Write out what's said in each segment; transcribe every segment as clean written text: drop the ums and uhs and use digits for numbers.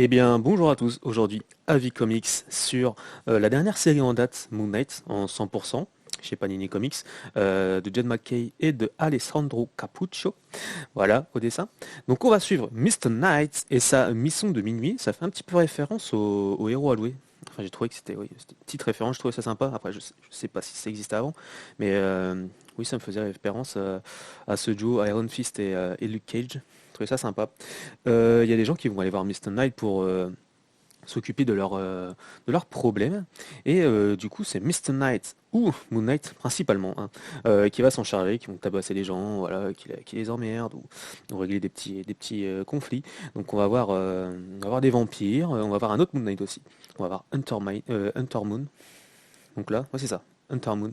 Eh bien, bonjour à tous. Aujourd'hui, Avis Comics sur la dernière série en date, Moon Knight, en 100%, chez Panini Comics, de Jed McKay et de Alessandro Capuccio. Voilà, au dessin. Donc, on va suivre Mr. Knight et sa mission de minuit. Ça fait un petit peu référence au héros alloué. Enfin, j'ai trouvé que c'était une petite référence, je trouvais ça sympa. Après, je sais pas si ça existait avant, mais oui, ça me faisait référence à ce duo Iron Fist et Luke Cage. Je trouvais ça sympa. Il y a des gens qui vont aller voir Mr. Knight pour s'occuper de leurs problèmes. Et du coup, c'est Mr. Knight ou Moon Knight principalement, hein, qui va s'en charger, qui vont tabasser les gens, voilà, qui les emmerdent ou régler des petits conflits. Donc on va avoir des vampires, on va avoir un autre Moon Knight aussi. On va avoir Hunter Moon. Donc là, ouais, c'est ça. Hunter Moon,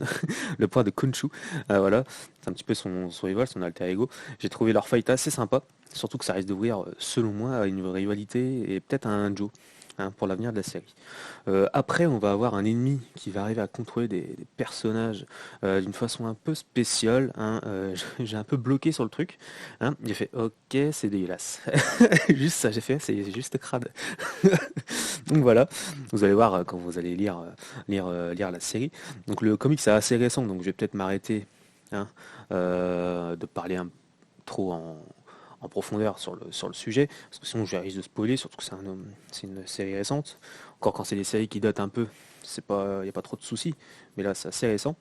le point de Khonshu, voilà, c'est un petit peu son rival, son alter ego. J'ai trouvé leur fight assez sympa, surtout que ça risque d'ouvrir, selon moi, à une rivalité et peut-être à un Joe, hein, pour l'avenir de la série. Après, on va avoir un ennemi qui va arriver à contrôler des personnages d'une façon un peu spéciale, hein. J'ai un peu bloqué sur le truc, hein. J'ai fait ok, c'est dégueulasse. Juste ça, j'ai fait, c'est juste crade. Donc voilà, vous allez voir quand vous allez lire la série. Donc le comic c'est assez récent, donc je vais peut-être m'arrêter, hein, de parler trop en profondeur sur le sujet, parce que sinon je risque de spoiler, surtout que c'est une série récente. Encore quand c'est des séries qui datent un peu, il n'y a pas trop de soucis, mais là c'est assez récent.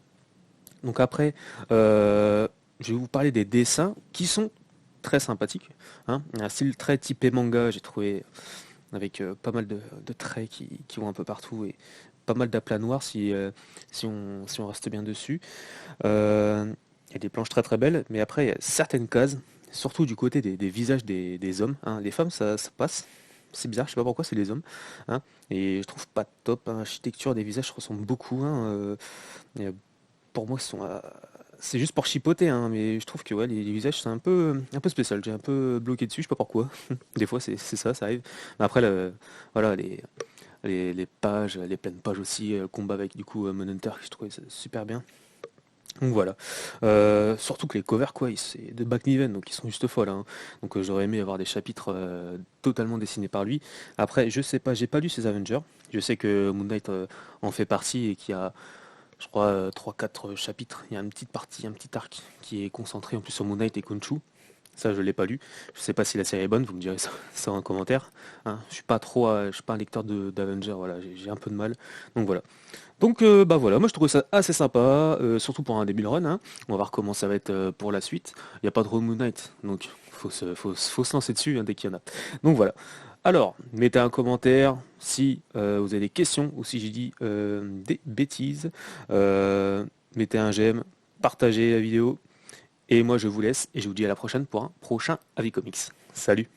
Donc après, je vais vous parler des dessins qui sont très sympathiques, hein. Un style très typé manga, j'ai trouvé, avec pas mal de traits qui vont un peu partout et pas mal d'aplats noirs si on reste bien dessus. Il y a des planches très très belles, mais après il y a certaines cases, surtout du côté des visages des hommes, hein. Les femmes ça passe. C'est bizarre, je sais pas pourquoi, c'est les hommes, hein. Et je trouve pas top, hein. L'architecture des visages ressemble beaucoup, hein. Et, pour moi, c'est juste pour chipoter, hein, mais je trouve que ouais, les visages c'est un peu spécial. J'ai un peu bloqué dessus, je sais pas pourquoi. Des fois c'est ça, ça arrive. Mais après, voilà, les pages, les pleines pages aussi, le combat avec du coup Manhunter, que je trouvais ça super bien. Donc voilà. Surtout que les covers, quoi, c'est de Backniven, donc ils sont juste folles, hein. Donc j'aurais aimé avoir des chapitres totalement dessinés par lui. Après, je sais pas, j'ai pas lu ses Avengers. Je sais que Moon Knight en fait partie et qu'il y a, je crois, 3-4 chapitres. Il y a une petite partie, un petit arc qui est concentré en plus sur Moon Knight et Khonshu. Ça, je l'ai pas lu. Je sais pas si la série est bonne, vous me direz ça en commentaire, hein. Je suis pas un lecteur d'Avengers, voilà, j'ai un peu de mal. Donc voilà. Donc bah voilà, moi je trouve ça assez sympa, surtout pour un début de run, hein. On va voir comment ça va être pour la suite. Il n'y a pas de Moon Knight, donc faut se lancer dessus, hein, dès qu'il y en a. Donc voilà. Alors, mettez un commentaire si vous avez des questions ou si j'ai dit des bêtises. Mettez un j'aime, partagez la vidéo. Et moi je vous laisse et je vous dis à la prochaine pour un prochain Avis Comics. Salut!